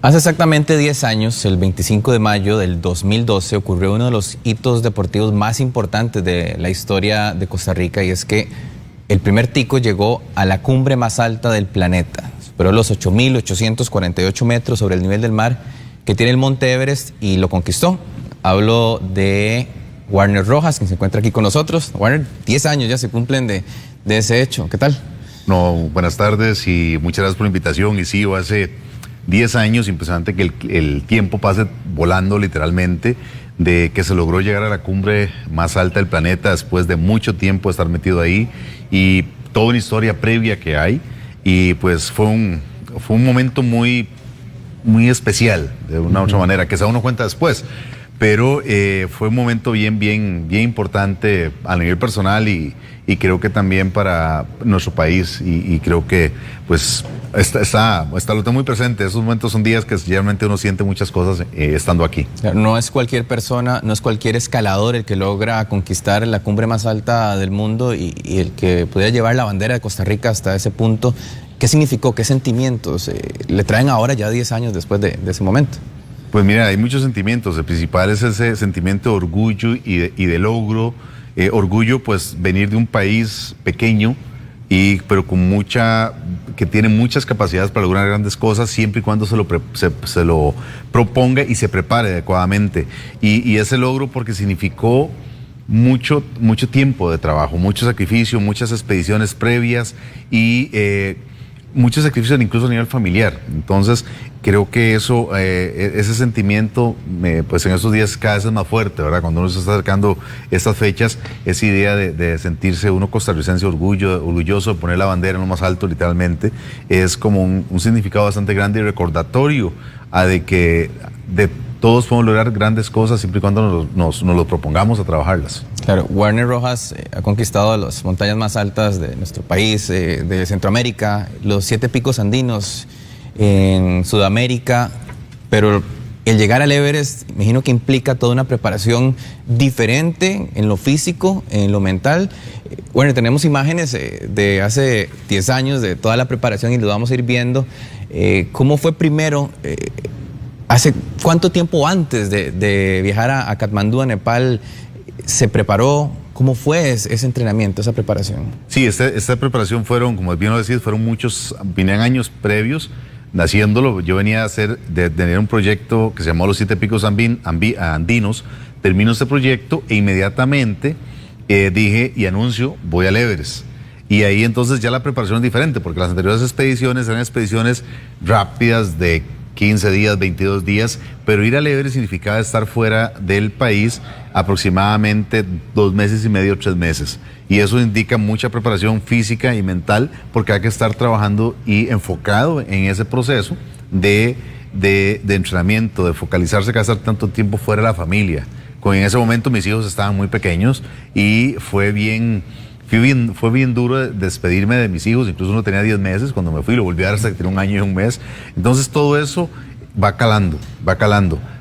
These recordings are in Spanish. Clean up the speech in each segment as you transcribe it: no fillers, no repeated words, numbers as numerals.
Hace exactamente 10 años, el 25 de mayo del 2012, ocurrió uno de los hitos deportivos más importantes de la historia de Costa Rica, y es que el primer tico llegó a la cumbre más alta del planeta. Superó los 8.848 metros sobre el nivel del mar que tiene el Monte Everest y lo conquistó. Hablo de Warner Rojas, quien se encuentra aquí con nosotros. Warner, 10 años ya se cumplen de ese hecho. ¿Qué tal? No, buenas tardes y muchas gracias por la invitación. Y sí, hace 10 años, impresionante que el tiempo pase volando literalmente, de que se logró llegar a la cumbre más alta del planeta después de mucho tiempo de estar metido ahí y toda una historia previa que hay. Y pues fue un momento muy especial, de una u otra manera, que se da uno cuenta después. Pero fue un momento bien importante a nivel personal y creo que también para nuestro país y creo que pues lo tengo muy presente. Esos momentos son días que realmente uno siente muchas cosas estando aquí. No es cualquier persona, no es cualquier escalador el que logra conquistar la cumbre más alta del mundo y el que pudiera llevar la bandera de Costa Rica hasta ese punto. ¿Qué significó? ¿Qué sentimientos le traen ahora ya 10 años después de ese momento? Pues mira, hay muchos sentimientos. El principal es ese sentimiento de orgullo y de logro. Orgullo, pues, venir de un país pequeño, pero que tiene muchas capacidades para lograr grandes cosas, siempre y cuando se lo proponga y se prepare adecuadamente. Y ese logro porque significó mucho tiempo de trabajo, mucho sacrificio, muchas expediciones previas y muchos sacrificios incluso a nivel familiar. Entonces, creo que ese sentimiento, pues en estos días cada vez es más fuerte, ¿verdad? Cuando uno se está acercando estas fechas, esa idea de sentirse uno costarricense orgulloso de poner la bandera en lo más alto, literalmente, es como un significado bastante grande y recordatorio de que todos podemos lograr grandes cosas siempre y cuando nos lo propongamos a trabajarlas. Claro, Warner Rojas ha conquistado las montañas más altas de nuestro país, de Centroamérica, los 7 picos andinos en Sudamérica, pero el llegar al Everest, imagino que implica toda una preparación diferente en lo físico, en lo mental. Bueno, tenemos imágenes de hace 10 años de toda la preparación y lo vamos a ir viendo. ¿Cómo fue primero? ¿Hace cuánto tiempo antes de viajar a Katmandú, a Nepal, se preparó? ¿Cómo fue ese entrenamiento, esa preparación? Sí, esta preparación fueron, como bien lo decís, vinieron años previos haciéndolo. Yo venía de tener un proyecto que se llamó Los 7 Picos Andinos. Termino este proyecto e inmediatamente dije y anuncio, voy al Everest. Y ahí entonces ya la preparación es diferente, porque las anteriores expediciones eran expediciones rápidas de 15 días, 22 días, pero ir al Everest significaba estar fuera del país aproximadamente 2 meses y medio, 3 meses. Y eso indica mucha preparación física y mental, porque hay que estar trabajando y enfocado en ese proceso de entrenamiento, de focalizarse, que estar tanto tiempo fuera de la familia. En ese momento mis hijos estaban muy pequeños y fue bien duro despedirme de mis hijos. Incluso uno tenía 10 meses cuando me fui, lo volví a ver hasta que tenía 1 año y 1 mes. Entonces todo eso va calando.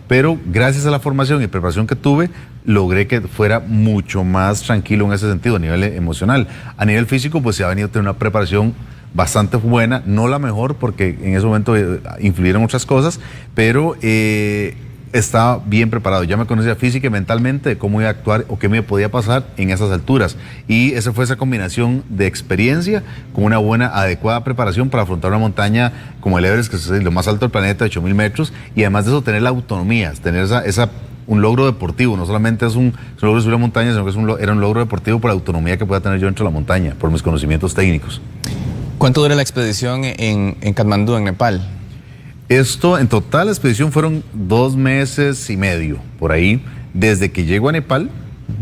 Pero gracias a la formación y preparación que tuve, logré que fuera mucho más tranquilo en ese sentido, a nivel emocional. A nivel físico, pues se ha venido a tener una preparación bastante buena, no la mejor, porque en ese momento influyeron muchas cosas, pero estaba bien preparado. Ya me conocía física y mentalmente de cómo iba a actuar o qué me podía pasar en esas alturas. Y esa fue esa combinación de experiencia con una buena, adecuada preparación para afrontar una montaña como el Everest, que es lo más alto del planeta, de 8.000 metros, y además de eso tener la autonomía, tener un logro deportivo. No solamente es un logro de subir la montaña, sino que era un logro deportivo por la autonomía que pueda tener yo dentro de la montaña, por mis conocimientos técnicos. ¿Cuánto dura la expedición en Katmandú, en Nepal? Esto, en total, la expedición fueron 2 meses y medio, por ahí, desde que llego a Nepal,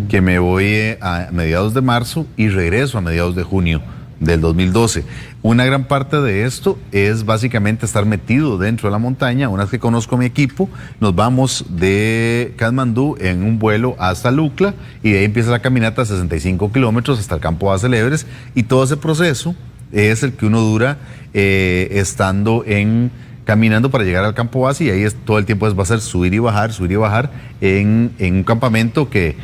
que me voy a mediados de marzo y regreso a mediados de junio del 2012. Una gran parte de esto es básicamente estar metido dentro de la montaña. Una vez que conozco a mi equipo, nos vamos de Katmandú en un vuelo hasta Lukla y de ahí empieza la caminata a 65 kilómetros hasta el campo base del Everest, y todo ese proceso es el que uno dura caminando para llegar al campo base, y ahí todo el tiempo va a ser subir y bajar en un campamento que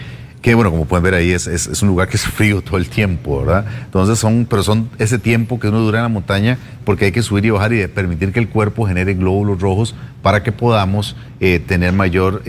que bueno, como pueden ver ahí, es un lugar que es frío todo el tiempo, ¿verdad? Entonces pero son ese tiempo que uno dura en la montaña, porque hay que subir y bajar y permitir que el cuerpo genere glóbulos rojos para que podamos tener mayor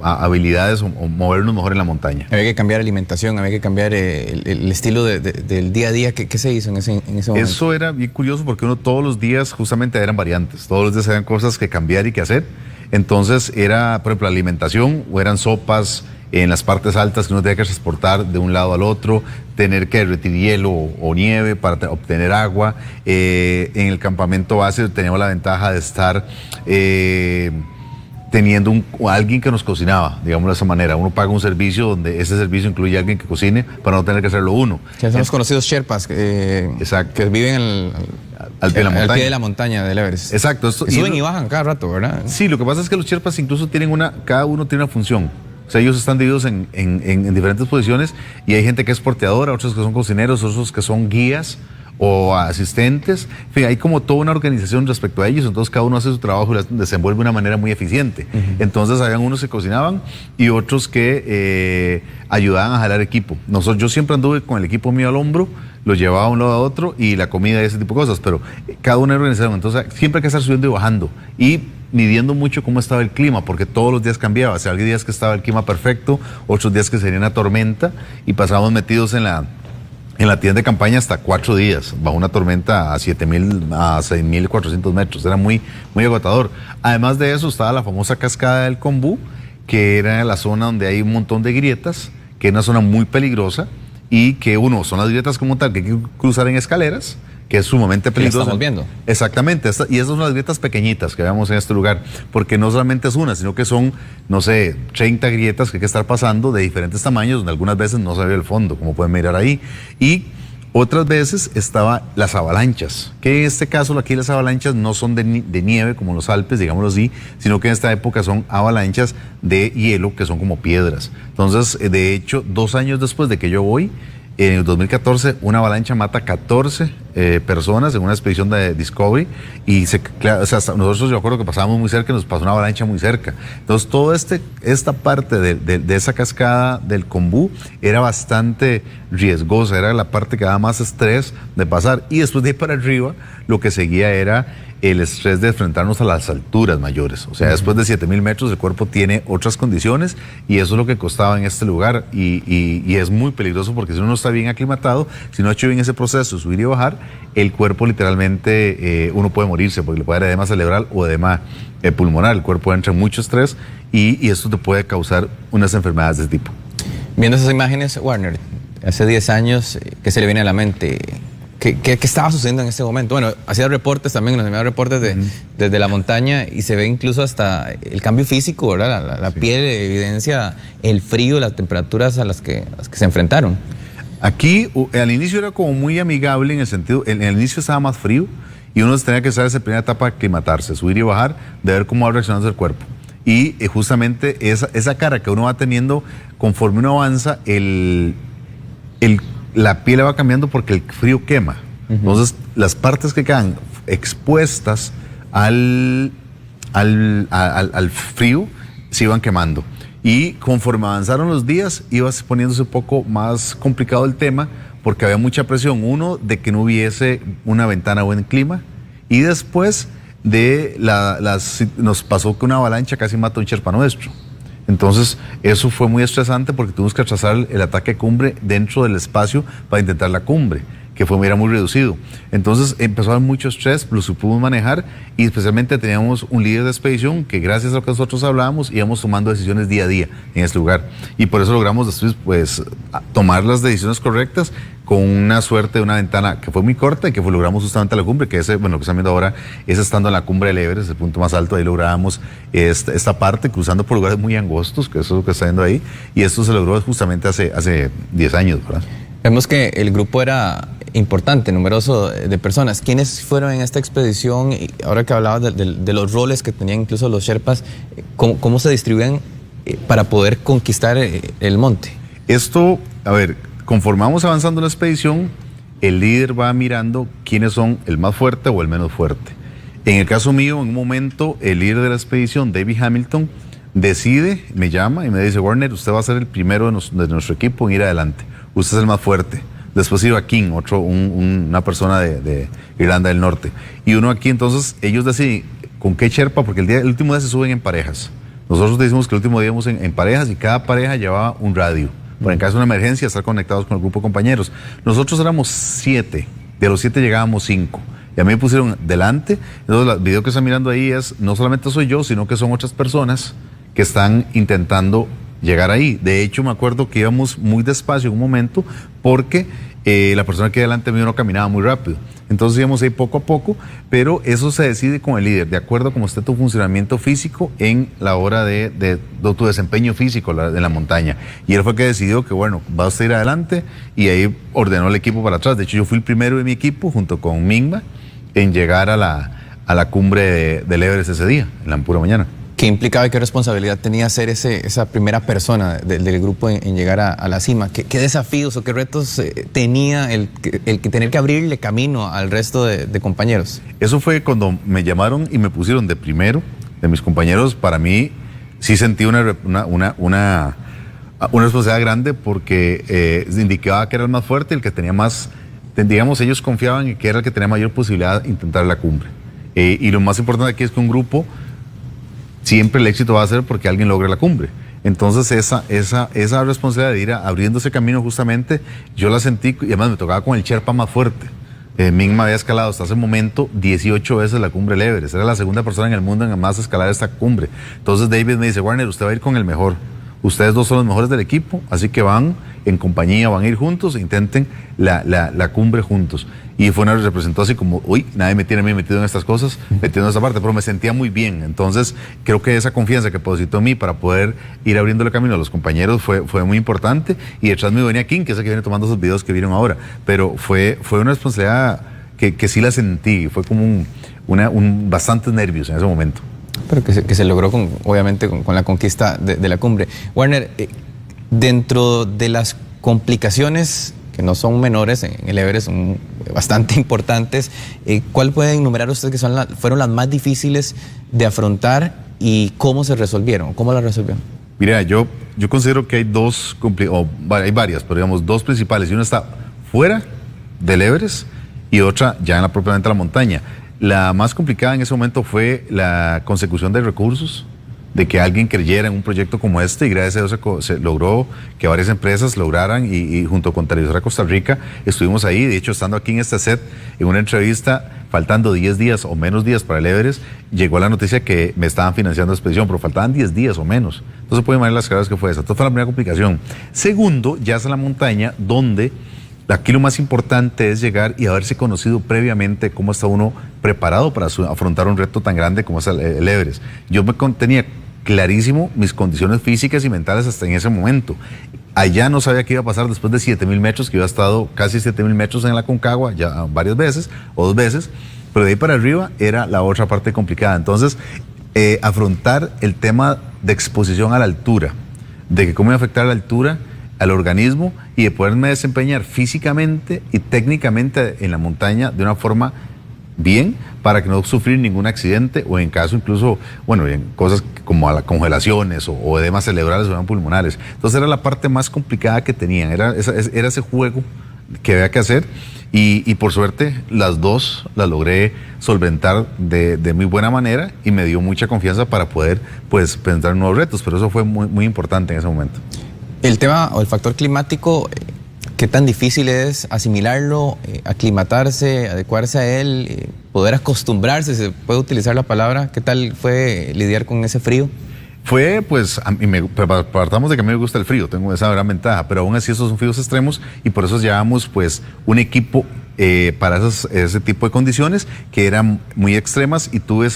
habilidades o movernos mejor en la montaña. Había que cambiar alimentación, había que cambiar el estilo del día a día. ¿Qué se hizo en ese momento? Eso era bien curioso porque uno todos los días justamente eran variantes, todos los días eran cosas que cambiar y que hacer. Entonces era, por ejemplo, la alimentación, o eran sopas en las partes altas que uno tenía que transportar de un lado al otro, tener que derretir hielo o nieve para obtener agua. En el campamento base teníamos la ventaja de estar teniendo alguien que nos cocinaba, digamos de esa manera. Uno paga un servicio donde ese servicio incluye a alguien que cocine para no tener que hacerlo uno. Que son los conocidos Sherpas, exacto, que viven al pie de la montaña del Everest. Exacto. Suben y bajan cada rato, ¿verdad? Sí, lo que pasa es que los Sherpas incluso tienen cada uno tiene una función. O sea, ellos están divididos en diferentes posiciones y hay gente que es porteadora, otros que son cocineros, otros que son guías o asistentes. En fin, hay como toda una organización respecto a ellos, entonces cada uno hace su trabajo y lo desenvuelve de una manera muy eficiente. Entonces habían unos que cocinaban y otros que ayudaban a jalar equipo. Yo siempre anduve con el equipo mío al hombro, lo llevaba a un lado a otro y la comida y ese tipo de cosas, pero cada una organización, entonces siempre hay que estar subiendo y bajando y midiendo mucho cómo estaba el clima, porque todos los días cambiaba. O sea, había días que estaba el clima perfecto, otros días que sería una tormenta y pasábamos metidos en la tienda de campaña hasta 4 días, bajo una tormenta a 6.400 metros. Era muy, muy agotador. Además de eso, estaba la famosa cascada del Combú, que era la zona donde hay un montón de grietas, que es una zona muy peligrosa y que son las grietas como tal, que hay que cruzar en escaleras, que es sumamente peligroso. Estamos viendo. Exactamente, y esas son las grietas pequeñitas que vemos en este lugar, porque no solamente es una, sino que son, 30 grietas que hay que estar pasando de diferentes tamaños, donde algunas veces no se ve el fondo, como pueden mirar ahí, y otras veces estaban las avalanchas, que en este caso aquí las avalanchas no son de nieve como los Alpes, digámoslo así, sino que en esta época son avalanchas de hielo, que son como piedras. Entonces, de hecho, 2 años después de que yo voy, en el 2014, una avalancha mata 14 personas en una expedición de Discovery y nosotros, yo acuerdo que pasábamos muy cerca y nos pasó una avalancha muy cerca. Entonces, toda esta parte de esa cascada del Combú era bastante riesgosa, era la parte que daba más estrés de pasar. Y después de ahí para arriba, lo que seguía era el estrés de enfrentarnos a las alturas mayores. O sea, después de 7.000 metros el cuerpo tiene otras condiciones y eso es lo que costaba en este lugar y es muy peligroso porque si uno no está bien aclimatado, si no ha hecho bien ese proceso de subir y bajar, el cuerpo literalmente, uno puede morirse porque le puede dar edema cerebral o edema pulmonar. El cuerpo entra en mucho estrés y esto te puede causar unas enfermedades de ese tipo. Viendo esas imágenes, Warner, hace 10 años, ¿qué se le viene a la mente? ¿Qué estaba sucediendo en ese momento? Bueno, hacía reportes también, nos enviaba reportes desde la montaña y se ve incluso hasta el cambio físico, ¿verdad? La piel evidencia el frío, las temperaturas a las que se enfrentaron. Aquí, al inicio era como muy amigable en el sentido, en el inicio estaba más frío y uno tenía que estar en esa primera etapa de aclimatarse, subir y bajar, de ver cómo va reaccionando el cuerpo. Y justamente esa cara que uno va teniendo conforme uno avanza, la piel va cambiando porque el frío quema. Entonces, las partes que quedan expuestas al frío se iban quemando. Y conforme avanzaron los días, iba poniéndose un poco más complicado el tema porque había mucha presión. Uno, de que no hubiese una ventana o buen clima. Y después nos pasó que una avalancha casi mató a un Sherpa nuestro. Entonces, eso fue muy estresante porque tuvimos que trazar el ataque de cumbre dentro del espacio para intentar la cumbre, que era muy reducido. Entonces, empezó a haber mucho estrés, lo supimos manejar y especialmente teníamos un líder de expedición que gracias a lo que nosotros hablábamos íbamos tomando decisiones día a día en este lugar. Y por eso logramos después, pues, tomar las decisiones correctas con una suerte de una ventana que fue muy corta y que logramos justamente la cumbre, que lo que están viendo ahora es estando en la cumbre del Everest, el punto más alto. Ahí logramos esta parte cruzando por lugares muy angostos, que eso es lo que está viendo ahí, y esto se logró justamente hace 10 años, ¿verdad? Vemos que el grupo era importante, numeroso de personas. ¿Quiénes fueron en esta expedición? Y ahora que hablabas de los roles que tenían incluso los Sherpas, ¿cómo se distribuían para poder conquistar el monte? Esto, conforme vamos avanzando en la expedición, el líder va mirando quiénes son el más fuerte o el menos fuerte. En el caso mío, en un momento, el líder de la expedición, David Hamilton, decide, me llama y me dice, Werner, usted va a ser el primero de nuestro equipo en ir adelante. Usted es el más fuerte. Después iba King, una persona de Irlanda del Norte. Y uno aquí, entonces, ellos deciden con qué Sherpa, porque el último día se suben en parejas. Nosotros decimos que el último día íbamos en parejas y cada pareja llevaba un radio. Para en caso de una emergencia, estar conectados con el grupo de compañeros. Nosotros éramos 7. De los 7 llegábamos 5. Y a mí me pusieron delante. Entonces, el video que están mirando ahí es, no solamente soy yo, sino que son otras personas que están intentando llegar ahí. De hecho, me acuerdo que íbamos muy despacio en un momento porque la persona que delante mío no caminaba muy rápido. Entonces íbamos ahí poco a poco, pero eso se decide con el líder, de acuerdo a cómo esté tu funcionamiento físico en la hora de tu desempeño físico en la montaña. Y él fue que decidió que, bueno, va a ir adelante y ahí ordenó el equipo para atrás. De hecho, yo fui el primero de mi equipo, junto con Mingma, en llegar a la cumbre del Everest ese día, en la pura mañana. ¿Qué implicaba y qué responsabilidad tenía ser esa primera persona del grupo en llegar a la cima? ¿Qué desafíos o qué retos tenía el que tener que abrirle camino al resto de compañeros? Eso fue cuando me llamaron y me pusieron de primero de mis compañeros. Para mí sí sentí una responsabilidad grande porque indicaba que era el más fuerte, el que tenía más, digamos, ellos confiaban en que era el que tenía mayor posibilidad de intentar la cumbre. Y lo más importante aquí es que un grupo, siempre el éxito va a ser porque alguien logre la cumbre. Entonces esa responsabilidad de ir abriendo ese camino justamente, yo la sentí, y además me tocaba con el Sherpa más fuerte. Mingma había escalado hasta ese momento 18 veces la cumbre del Everest. Era la segunda persona en el mundo en más escalar esta cumbre. Entonces David me dice, Werner, usted va a ir con el mejor. Ustedes dos son los mejores del equipo, así que van en compañía, van a ir juntos e intenten la cumbre juntos. Y representó así como, uy, nadie me tiene a mí metido en estas cosas, metido en esta parte, pero me sentía muy bien. Entonces, creo que esa confianza que depositó en mí para poder ir abriéndole camino a los compañeros fue muy importante. Y detrás me venía King, que es el que viene tomando esos videos que vieron ahora. Pero fue una responsabilidad que sí la sentí, fue como bastantes nervios en ese momento. Pero que se logró, obviamente, con la conquista de la cumbre. Werner, dentro de las complicaciones que no son menores en el Everest, son bastante importantes, ¿cuál puede enumerar usted que fueron las más difíciles de afrontar y cómo se resolvieron? ¿Cómo las resolvieron? Mira, yo considero que hay hay varias, pero digamos dos principales. Y una está fuera del Everest y otra ya en la propiamente la montaña. La más complicada en ese momento fue la consecución de recursos, de que alguien creyera en un proyecto como este, y gracias a eso se logró que varias empresas lograran, y junto con Televisora Costa Rica estuvimos ahí. De hecho, estando aquí en este set, en una entrevista, faltando 10 días o menos días para el Everest, llegó la noticia que me estaban financiando la expedición, pero faltaban 10 días o menos. Entonces pueden imaginar las cargas que fue esa. Entonces fue la primera complicación. Segundo, ya es en la montaña, donde aquí lo más importante es llegar y haberse conocido previamente cómo está uno preparado para afrontar un reto tan grande como es el Everest. Yo tenía clarísimo mis condiciones físicas y mentales hasta en ese momento. Allá no sabía qué iba a pasar después de 7.000 metros, que yo he estado casi 7.000 metros en la Aconcagua ya varias veces o 2 veces, pero de ahí para arriba era la otra parte complicada. Entonces, afrontar el tema de exposición a la altura, de que cómo iba a afectar la altura al organismo y de poderme desempeñar físicamente y técnicamente en la montaña de una forma bien, para que no sufrir ningún accidente o en caso incluso, bueno, en cosas como congelaciones o edemas cerebrales o edemas pulmonares. Entonces era la parte más complicada que tenían, era ese juego que había que hacer, y por suerte las dos las logré solventar de muy buena manera y me dio mucha confianza para poder pues pensar en nuevos retos, pero eso fue muy, muy importante en ese momento. El tema o el factor climático, ¿qué tan difícil es asimilarlo, aclimatarse, adecuarse a él, poder acostumbrarse, se puede utilizar la palabra? ¿Qué tal fue lidiar con ese frío? Fue, pues, partamos de que a mí me gusta el frío, tengo esa gran ventaja, pero aún así esos son fríos extremos y por eso llevamos pues un equipo para ese tipo de condiciones que eran muy extremas, y tuve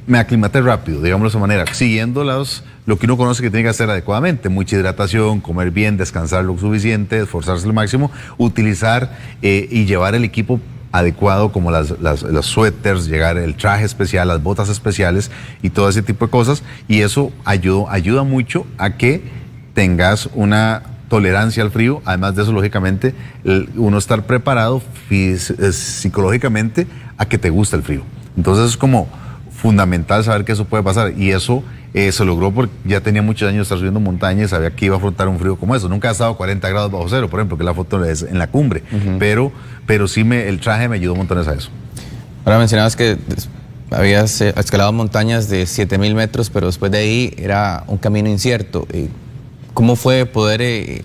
me aclimaté rápido, digámoslo de esa manera, siguiendo lo que uno conoce que tiene que hacer adecuadamente: mucha hidratación, comer bien, descansar lo suficiente, esforzarse al máximo, utilizar y llevar el equipo adecuado, como los suéteres, llegar el traje especial, las botas especiales y todo ese tipo de cosas, y eso ayuda mucho a que tengas una tolerancia al frío. Además de eso, lógicamente, uno estar preparado psicológicamente a que te guste el frío. Entonces es como fundamental saber que eso puede pasar, y eso Se logró porque ya tenía muchos años de estar subiendo montañas, sabía que iba a afrontar un frío como eso. Nunca ha estado a 40 grados bajo cero, por ejemplo, que la foto es en la cumbre, pero sí el traje me ayudó montones a eso. Ahora mencionabas que habías escalado montañas de 7.000 metros, pero después de ahí era un camino incierto. ¿Cómo fue poder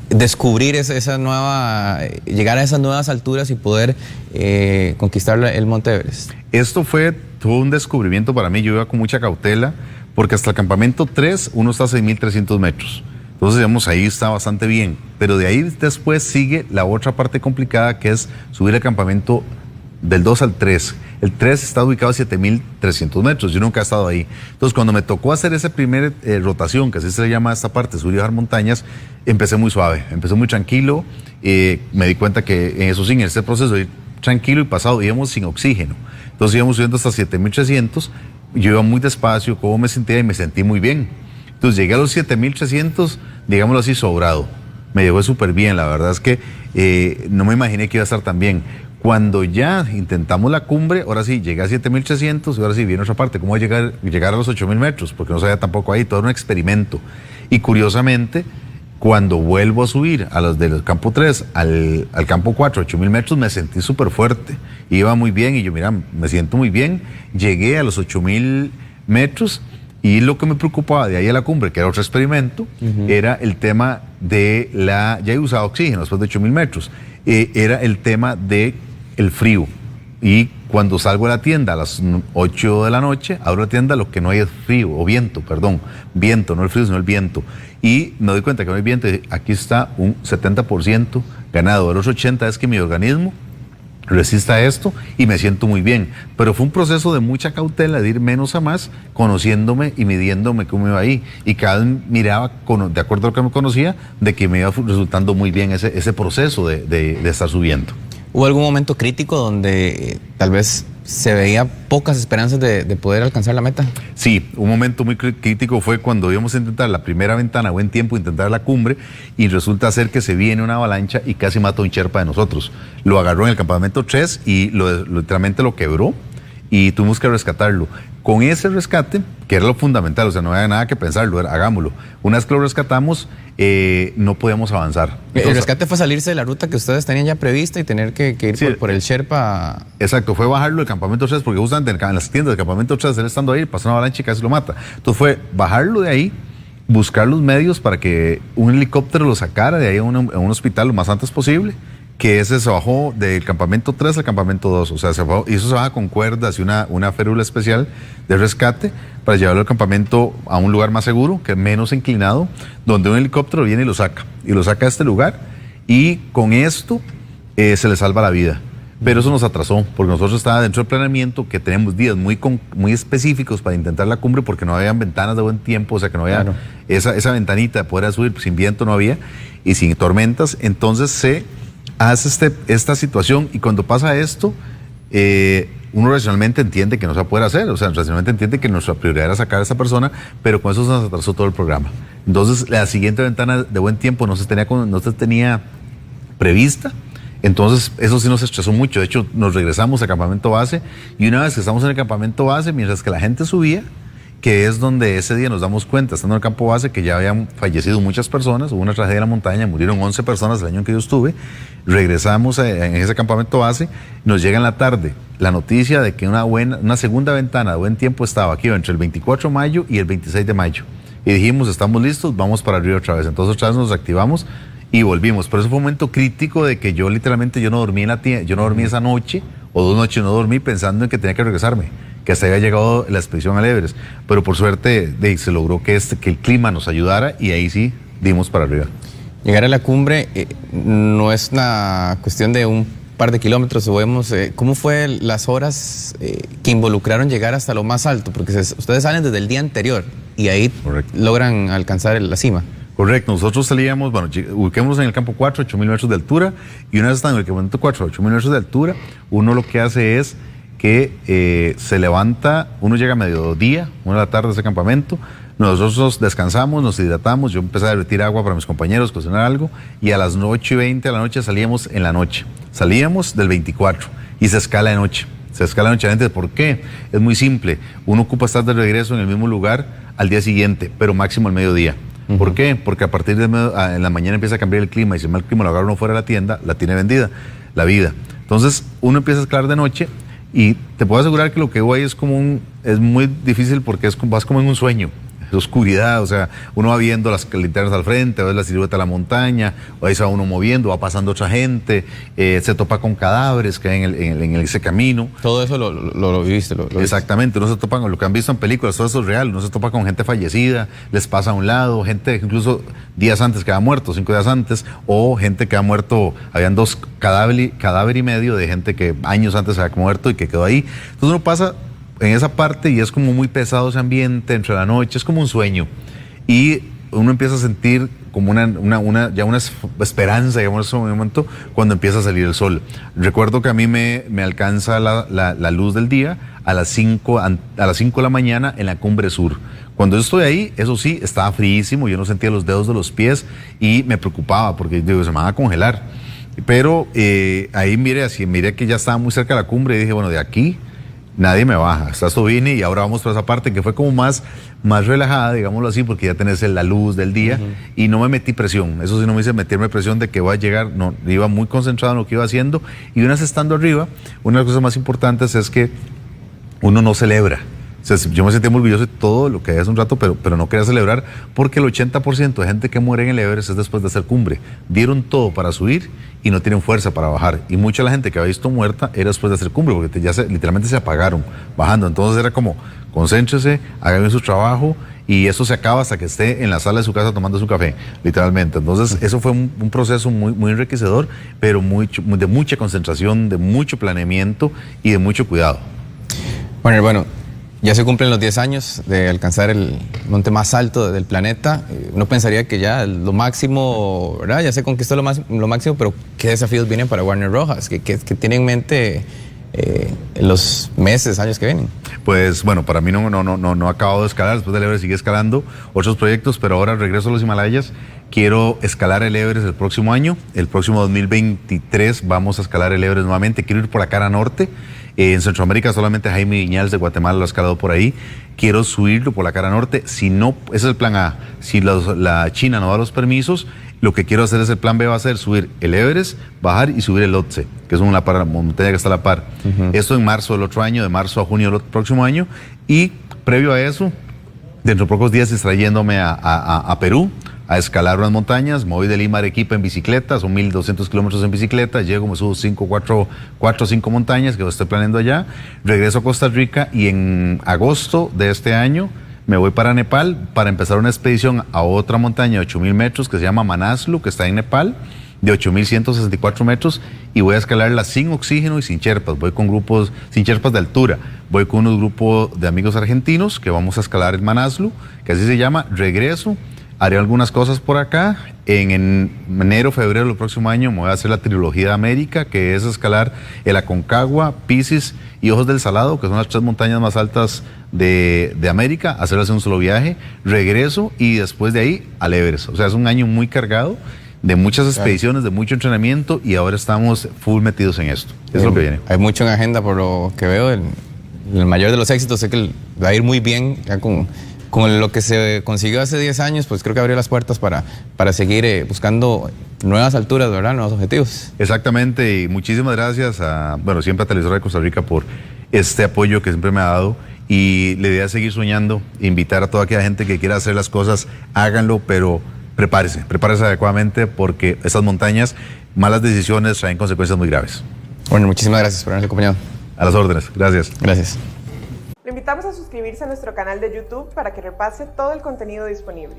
descubrir esa nueva, llegar a esas nuevas alturas y poder conquistar el Monte Everest? Esto fue todo un descubrimiento para mí. Yo iba con mucha cautela, porque hasta el campamento 3 uno está a 6.300 metros. Entonces, digamos, ahí está bastante bien. Pero de ahí después sigue la otra parte complicada, que es subir el campamento del 2 al 3. El 3 está ubicado a 7.300 metros. Yo nunca he estado ahí. Entonces, cuando me tocó hacer esa primera rotación, que así se le llama a esta parte, subir y bajar montañas, empecé muy suave, empecé muy tranquilo. Me di cuenta que en eso sí, en ese proceso de ir tranquilo y pasado, íbamos sin oxígeno. Entonces íbamos subiendo hasta 7.300. Yo iba muy despacio, cómo me sentía, y me sentí muy bien. Entonces llegué a los 7.300, digámoslo así, sobrado. Me llegó súper bien, la verdad es que no me imaginé que iba a estar tan bien. Cuando ya intentamos la cumbre, ahora sí, llegué a 7.300 y ahora sí viene otra parte, cómo llegar a los 8.000 metros, porque no sabía tampoco ahí, todo era un experimento. Y curiosamente, cuando vuelvo a subir a los del campo 3 al campo 4, 8.000 metros, me sentí súper fuerte. Iba muy bien y yo, mira, me siento muy bien. Llegué a los 8.000 metros y lo que me preocupaba de ahí a la cumbre, que era otro experimento, era el tema de ya he usado oxígeno después de 8.000 metros, era el tema de el frío. Y cuando salgo de la tienda a las 8 de la noche, abro la tienda, lo que no hay es frío, o viento, perdón. Viento, no el frío, sino el viento. Y me doy cuenta que no hay viento, y aquí está un 70% ganado. De los 80% es que mi organismo resista esto y me siento muy bien. Pero fue un proceso de mucha cautela, de ir menos a más, conociéndome y midiéndome cómo iba ahí. Y cada vez miraba, de acuerdo a lo que me conocía, de que me iba resultando muy bien ese proceso de estar subiendo. ¿Hubo algún momento crítico donde tal vez se veía pocas esperanzas de poder alcanzar la meta? Sí, un momento muy crítico fue cuando íbamos a intentar la primera ventana, buen tiempo, intentar la cumbre, y resulta ser que se viene una avalancha y casi mata a un Sherpa de nosotros. Lo agarró en el campamento 3 y literalmente lo quebró y tuvimos que rescatarlo. Con ese rescate, que era lo fundamental, o sea, no había nada que pensarlo, hagámoslo. Una vez que lo rescatamos, no podíamos avanzar. Entonces, el rescate fue salirse de la ruta que ustedes tenían ya prevista y tener que ir sí, por el Sherpa. Exacto, fue bajarlo del campamento 3, porque justamente en las tiendas del campamento 3, él estando ahí, pasó una avalancha y casi lo mata. Entonces fue bajarlo de ahí, buscar los medios para que un helicóptero lo sacara de ahí a un hospital lo más antes posible, que ese se bajó del campamento 3 al campamento 2, o sea, y eso se baja con cuerdas y una férula especial de rescate para llevarlo al campamento a un lugar más seguro, que es menos inclinado, donde un helicóptero viene y lo saca a este lugar, y con esto se le salva la vida. Pero eso nos atrasó, porque nosotros estábamos dentro del planeamiento, que tenemos días muy específicos para intentar la cumbre, porque no habían ventanas de buen tiempo, o sea que no había esa ventanita de poder subir, sin viento no había, y sin tormentas. Entonces se hace esta situación, y cuando pasa esto, uno racionalmente entiende que no se va a poder hacer, o sea, racionalmente entiende que nuestra prioridad era sacar a esta persona, pero con eso se nos atrasó todo el programa. Entonces la siguiente ventana de buen tiempo no se tenía prevista. Entonces eso sí nos estresó mucho. De hecho, nos regresamos al campamento base, y una vez que estamos en el campamento base, mientras que la gente subía, que es donde ese día nos damos cuenta, estando en el campo base, que ya habían fallecido muchas personas, hubo una tragedia en la montaña, murieron 11 personas el año en que yo estuve. Regresamos en ese campamento base, nos llega en la tarde la noticia de que una segunda ventana de buen tiempo estaba aquí entre el 24 de mayo y el 26 de mayo. Y dijimos, estamos listos, vamos para arriba otra vez. Entonces otra vez nos activamos y volvimos. Pero eso fue un momento crítico de que yo literalmente yo no dormí esa noche, o 2 noches no dormí, pensando en que tenía que regresarme, que hasta había llegado la expedición al Everest. Pero por suerte se logró que el clima nos ayudara, y ahí sí dimos para arriba. Llegar a la cumbre no es una cuestión de un par de kilómetros, sabemos. ¿Cómo fue las horas que involucraron llegar hasta lo más alto? Porque ustedes salen desde el día anterior y ahí logran alcanzar la cima. Correcto, nosotros salíamos, ubiquémonos en el campo 4, 8.000 metros de altura, y una vez estando en el campamento 4, 8.000 metros de altura, uno lo que hace es que se levanta, uno llega a mediodía, 1 de la tarde a ese campamento, nosotros descansamos, nos hidratamos, yo empecé a derretir agua para mis compañeros, cocinar algo, y a las 8:20 de la noche salíamos en la noche. Salíamos del 24 y se escala de noche. Se escala noche antes. ¿Por qué? Es muy simple. Uno ocupa estar de regreso en el mismo lugar al día siguiente, pero máximo al mediodía. ¿Por qué? Porque a partir de en la mañana empieza a cambiar el clima y si el mal clima lo agarra uno fuera de la tienda, la tiene vendida, la vida. Entonces uno empieza a escalar de noche y te puedo asegurar que lo que voy es es muy difícil porque vas como en un sueño. Oscuridad, o sea, uno va viendo las linternas al frente, ves la silueta de la montaña, o ahí se va uno moviendo, va pasando otra gente, se topa con cadáveres que hay en ese camino. Todo eso lo viviste. Exactamente, no se topa con lo que han visto en películas, todo eso es real, no se topa con gente fallecida, les pasa a un lado, gente incluso días antes que ha muerto, 5 días antes, o gente que ha muerto, habían 2 cadáver y medio de gente que años antes se había muerto y que quedó ahí. Entonces uno pasa en esa parte y es como muy pesado ese ambiente entre la noche, es como un sueño y uno empieza a sentir como una esperanza, digamos, en ese momento cuando empieza a salir el sol. Recuerdo que a mí me alcanza la luz del día a las 5 de la mañana en la Cumbre Sur. Cuando yo estoy ahí, eso sí, estaba fríísimo, yo no sentía los dedos de los pies y me preocupaba porque digo, se me van a congelar. Pero ahí miré que ya estaba muy cerca de la cumbre y dije, bueno, de aquí nadie me baja, hasta esto vine y ahora vamos por esa parte que fue como más relajada, digámoslo así, porque ya tenés la luz del día y no me metí presión. Eso sí, no me hice meterme presión de que voy a llegar, no, iba muy concentrado en lo que iba haciendo y una vez estando arriba, una de las cosas más importantes es que uno no celebra. O sea, yo me sentí muy orgulloso de todo lo que hay hace un rato, pero no quería celebrar porque el 80% de gente que muere en el Everest es después de hacer cumbre. Dieron todo para subir y no tienen fuerza para bajar. Y mucha la gente que había visto muerta era después de hacer cumbre porque literalmente se apagaron bajando. Entonces era como, concéntrese, haga bien su trabajo y eso se acaba hasta que esté en la sala de su casa tomando su café, literalmente. Entonces eso fue un proceso muy enriquecedor, pero de mucha concentración, de mucho planeamiento y de mucho cuidado. Bueno, ya se cumplen los 10 años de alcanzar el monte más alto del planeta. Uno pensaría que ya lo máximo, ¿verdad? Ya se conquistó lo máximo, pero ¿qué desafíos vienen para Warner Rojas? ¿Qué tiene en mente en los meses, años que vienen? Pues bueno, para mí no ha acabado de escalar, después del Everest sigue escalando otros proyectos, pero ahora regreso a los Himalayas. Quiero escalar el Everest el próximo año, el próximo 2023 vamos a escalar el Everest nuevamente. Quiero ir por la cara norte. En Centroamérica solamente Jaime Viñals de Guatemala lo ha escalado por ahí. Quiero subirlo por la cara norte. Si no, ese es el plan A. Si la China no da los permisos, lo que quiero hacer es el plan B, va a ser subir el Everest, bajar y subir el Lhotse, que es una montaña que está a la par. Esto en marzo del otro año, de marzo a junio del próximo año. Y previo a eso, dentro de pocos días estaré yéndome a Perú a escalar unas montañas. Me voy de Lima a Arequipa en bicicleta, son 1.200 kilómetros en bicicleta, llego, me subo 4 o 5 montañas que estoy planeando allá, regreso a Costa Rica y en agosto de este año me voy para Nepal para empezar una expedición a otra montaña de 8.000 metros que se llama Manaslu, que está en Nepal, de 8.164 metros y voy a escalarla sin oxígeno y sin cherpas. Voy con grupos, sin cherpas de altura, voy con unos grupos de amigos argentinos que vamos a escalar el Manaslu, que así se llama. Regreso, haré algunas cosas por acá. En enero, febrero del próximo año me voy a hacer la trilogía de América, que es escalar el Aconcagua, Piscis y Ojos del Salado, que son las 3 montañas más altas de América, hacerlas en un solo viaje. Regreso y después de ahí al Everest. O sea, es un año muy cargado de muchas expediciones, de mucho entrenamiento y ahora estamos full metidos en esto. Es lo que viene. Hay mucho en agenda por lo que veo. El mayor de los éxitos, sé que va a ir muy bien ya con lo que se consiguió hace 10 años, pues creo que abrió las puertas para seguir buscando nuevas alturas, ¿verdad? Nuevos objetivos. Exactamente, y muchísimas gracias siempre a Televisora de Costa Rica por este apoyo que siempre me ha dado. Y la idea es seguir soñando, invitar a toda aquella gente que quiera hacer las cosas, háganlo, pero prepárese adecuadamente porque esas montañas, malas decisiones traen consecuencias muy graves. Bueno, muchísimas gracias por habernos acompañado. A las órdenes, gracias. Gracias. Lo invitamos a suscribirse a nuestro canal de YouTube para que repase todo el contenido disponible.